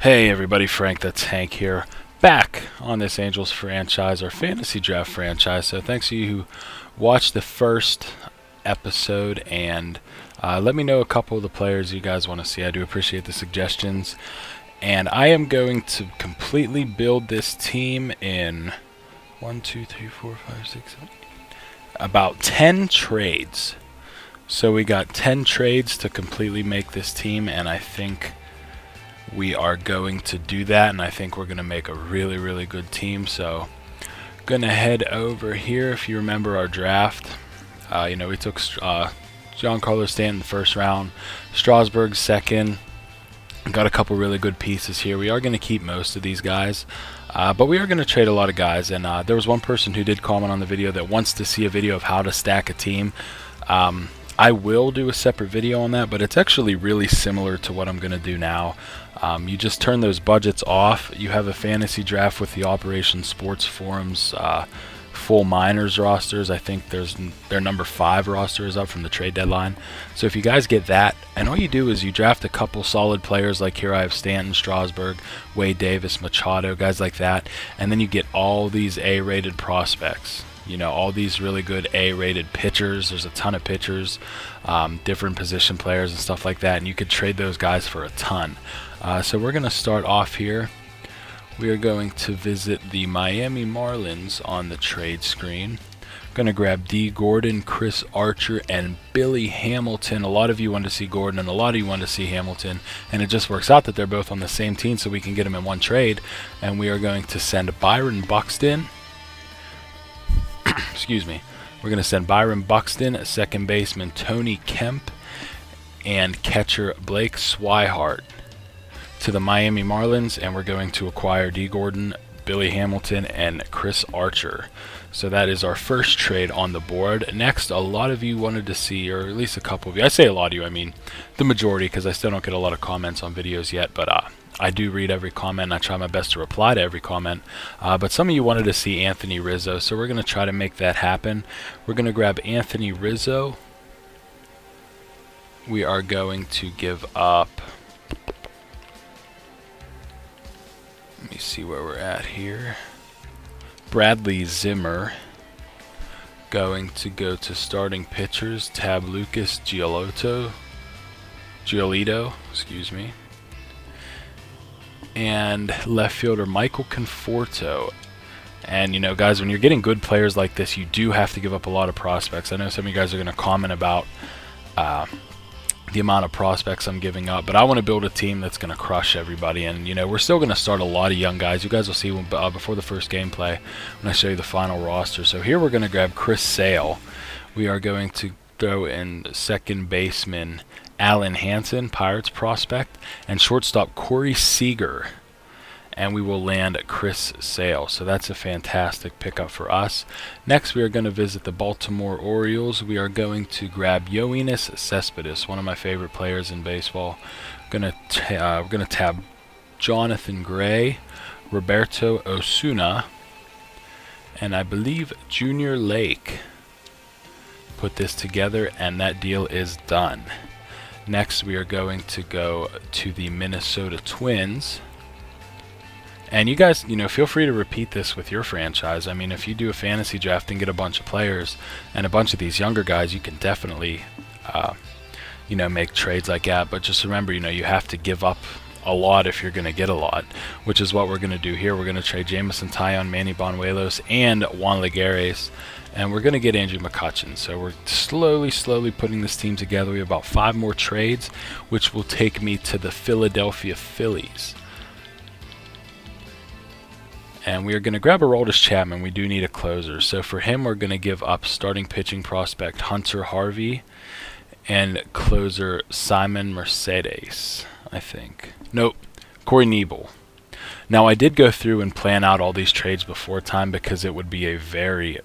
Hey everybody, Frank, that's Hank here, back on this Angels franchise, our fantasy draft franchise. So thanks to you who watched the first episode, and let me know a couple of the players you guys want to see. I do appreciate the suggestions, and I am going to completely build this team in 1, 2, 3, 4, 5, 6, 7, about 10 trades. So we got 10 trades to completely make this team, and I think we are going to do that, and I think we're going to make a really good team. So gonna head over here. If you remember our draft, we took Giancarlo Stanton in the first round, Strasburg second. Got a couple really good pieces here. We are going to keep most of these guys, but we are going to trade a lot of guys. And there was one person who did comment on the video that wants to see a video of how to stack a team. I will do a separate video on that, but it's actually really similar to what I'm going to do now. You just turn those budgets off. You have a fantasy draft with the Operation Sports Forums full minors rosters. I think their number 5 roster is up from the trade deadline. So if you guys get that, and all you do is you draft a couple solid players, like here I have Stanton, Strasburg, Wade Davis, Machado, guys like that, and then you get all these A-rated prospects. You know, all these really good A-rated pitchers. There's a ton of pitchers, different position players and stuff like that, and you could trade those guys for a ton. So we're going to start off here. We are going to visit the Miami Marlins on the trade screen. Going to grab D. Gordon, Chris Archer, and Billy Hamilton. A lot of you want to see Gordon, and a lot of you want to see Hamilton, and it just works out that they're both on the same team, so we can get them in one trade. And we are going to send Byron Buxton. Excuse me. We're going to send Byron Buxton, second baseman Tony Kemp, and catcher Blake Swihart to the Miami Marlins, and we're going to acquire D. Gordon, Billy Hamilton, and Chris Archer. So that is our first trade on the board. Next, a lot of you wanted to see, or at least a couple of you, I say a lot of you, I mean the majority, because I still don't get a lot of comments on videos yet, but I do read every comment, and I try my best to reply to every comment. But some of you wanted to see Anthony Rizzo, so we're going to try to make that happen. We're going to grab Anthony Rizzo. We are going to give up, let me see where we're at here, Bradley Zimmer. Going to go to starting pitchers, tab Lucas Giolito, excuse me. And left fielder Michael Conforto. And you know, guys, when you're getting good players like this, you do have to give up a lot of prospects. I know some of you guys are going to comment about the amount of prospects I'm giving up, but I want to build a team that's going to crush everybody. And you know, we're still going to start a lot of young guys. You guys will see when, before the first gameplay when I show you the final roster. So here we're going to grab Chris Sale. We are going to throw in second baseman Alan Hansen, Pirates prospect, and shortstop Corey Seager, and we will land Chris Sale. So that's a fantastic pickup for us. Next, we are going to visit the Baltimore Orioles. We are going to grab Yoenis Cespedes, one of my favorite players in baseball. We're going to tab Jonathan Gray, Roberto Osuna, and I believe Junior Lake. Put this together, and that deal is done. Next, we are going to go to the Minnesota Twins. And you guys, you know, feel free to repeat this with your franchise. I mean, if you do a fantasy draft and get a bunch of players and a bunch of these younger guys, you can definitely, make trades like that. But just remember, you know, you have to give up a lot if you're going to get a lot, which is what we're going to do here. We're going to trade Jameson Taillon, Manny Banuelos, and Juan Lagares. And we're going to get Andrew McCutchen. So we're slowly putting this team together. We have about 5 more trades, which will take me to the Philadelphia Phillies. And we are going to grab Aroldis Chapman. We do need a closer. So for him, we're going to give up starting pitching prospect Hunter Harvey and closer Simon Mercedes, I think. Nope, Corey Nebel. Now, I did go through and plan out all these trades before time, because it would be a very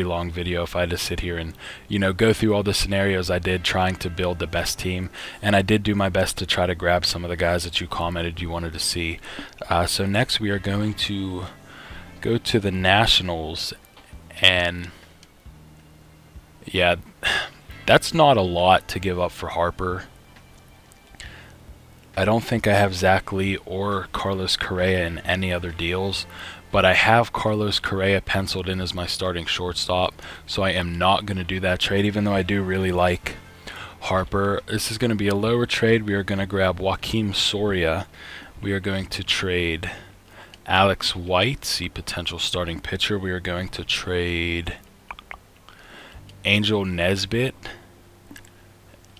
long video if I had to sit here and, you know, go through all the scenarios I did trying to build the best team. And I did do my best to try to grab some of the guys that you commented you wanted to see. So next we are going to go to the Nationals, and yeah, that's not a lot to give up for Harper. I don't think I have Zach Lee or Carlos Correa in any other deals, but I have Carlos Correa penciled in as my starting shortstop, so I am not going to do that trade, even though I do really like Harper. This is going to be a lower trade. We are going to grab Joakim Soria. We are going to trade Alex White, see potential starting pitcher. We are going to trade Angel Nesbitt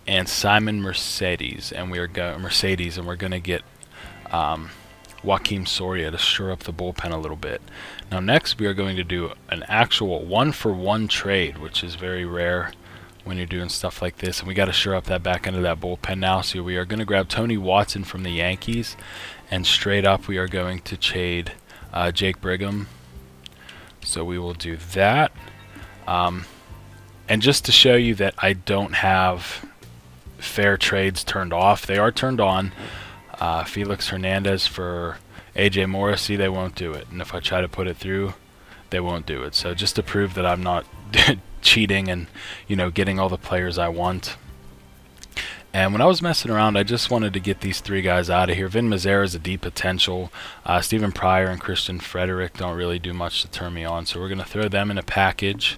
and Simon Mercedes, and we're going to get Joakim Soria to shore up the bullpen a little bit. Now next we are going to do an actual 1-for-1 trade, which is very rare when you're doing stuff like this, and we got to shore up that back end of that bullpen now. So we are going to grab Tony Watson from the Yankees, and straight up we are going to trade Jake Brigham. So we will do that. And just to show you that I don't have fair trades turned off, they are turned on. Felix Hernandez for AJ Morrissey, they won't do it, and if I try to put it through, they won't do it. So just to prove that I'm not cheating and, you know, getting all the players I want. And when I was messing around, I just wanted to get these three guys out of here. Vin Mazera is a deep potential. Stephen Pryor and Christian Frederick don't really do much to turn me on, so we're going to throw them in a package.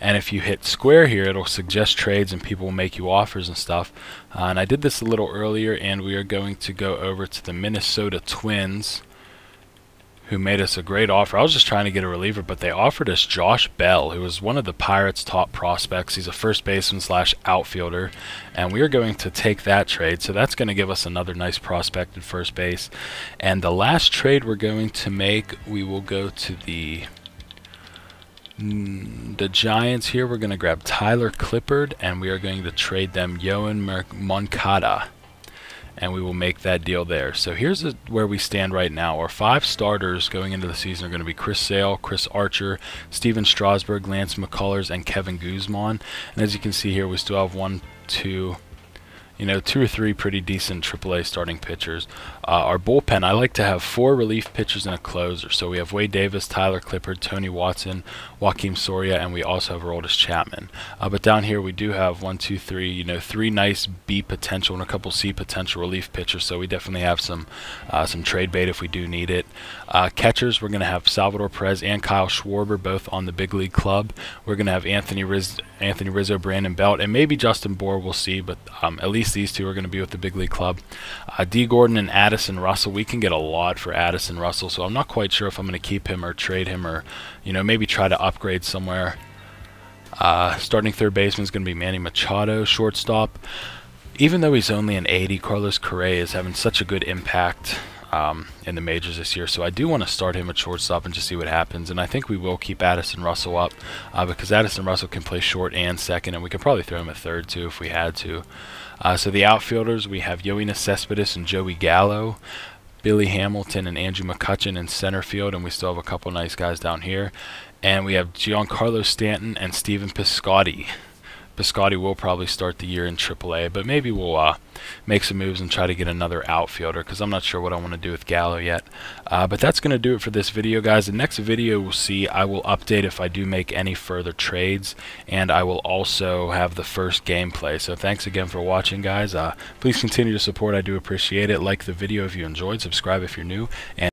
And if you hit square here, it'll suggest trades and people will make you offers and stuff. And I did this a little earlier, and we are going to go over to the Minnesota Twins, who made us a great offer. I was just trying to get a reliever, but they offered us Josh Bell, who was one of the Pirates' top prospects. He's a first baseman / outfielder, and we are going to take that trade. So that's going to give us another nice prospect at first base. And the last trade we're going to make, we will go to the Giants here. We're going to grab Tyler Clippard, and we are going to trade them Yoan Moncada, and we will make that deal there. So here's where we stand right now. Our 5 starters going into the season are going to be Chris Sale, Chris Archer, Steven Strasburg, Lance McCullers, and Kevin Guzman. And as you can see here, we still have 2 or 3 pretty decent AAA starting pitchers. Our bullpen, I like to have 4 relief pitchers and a closer. So we have Wade Davis, Tyler Clippard, Tony Watson, Joakim Soria, and we also have Aroldis Chapman. But down here we do have 3 nice B potential and a couple C potential relief pitchers. So we definitely have some trade bait if we do need it. Catchers, we're going to have Salvador Perez and Kyle Schwarber both on the big league club. We're going to have Anthony Rizzo, Brandon Belt, and maybe Justin Bour. We'll see, but at least these 2 are going to be with the big league club. D. Gordon and Addison Russell, we can get a lot for Addison Russell, so I'm not quite sure if I'm going to keep him or trade him, or maybe try to upgrade somewhere. Starting third baseman is going to be Manny Machado. Shortstop, even though he's only an 80, Carlos Correa is having such a good impact in the majors this year, so I do want to start him at shortstop and just see what happens. And I think we will keep Addison Russell up because Addison Russell can play short and second, and we could probably throw him at third too if we had to. So the outfielders, we have Yoenis Cespedes and Joey Gallo, Billy Hamilton and Andrew McCutchen in center field, and we still have a couple nice guys down here. And we have Giancarlo Stanton and Steven Piscotty. Piscotty will probably start the year in AAA, but maybe we'll make some moves and try to get another outfielder, because I'm not sure what I want to do with Gallo yet. But that's going to do it for this video, guys. The next video we'll see, I will update if I do make any further trades, and I will also have the first gameplay. So thanks again for watching, guys. Please continue to support. I do appreciate it. Like the video if you enjoyed, subscribe if you're new, and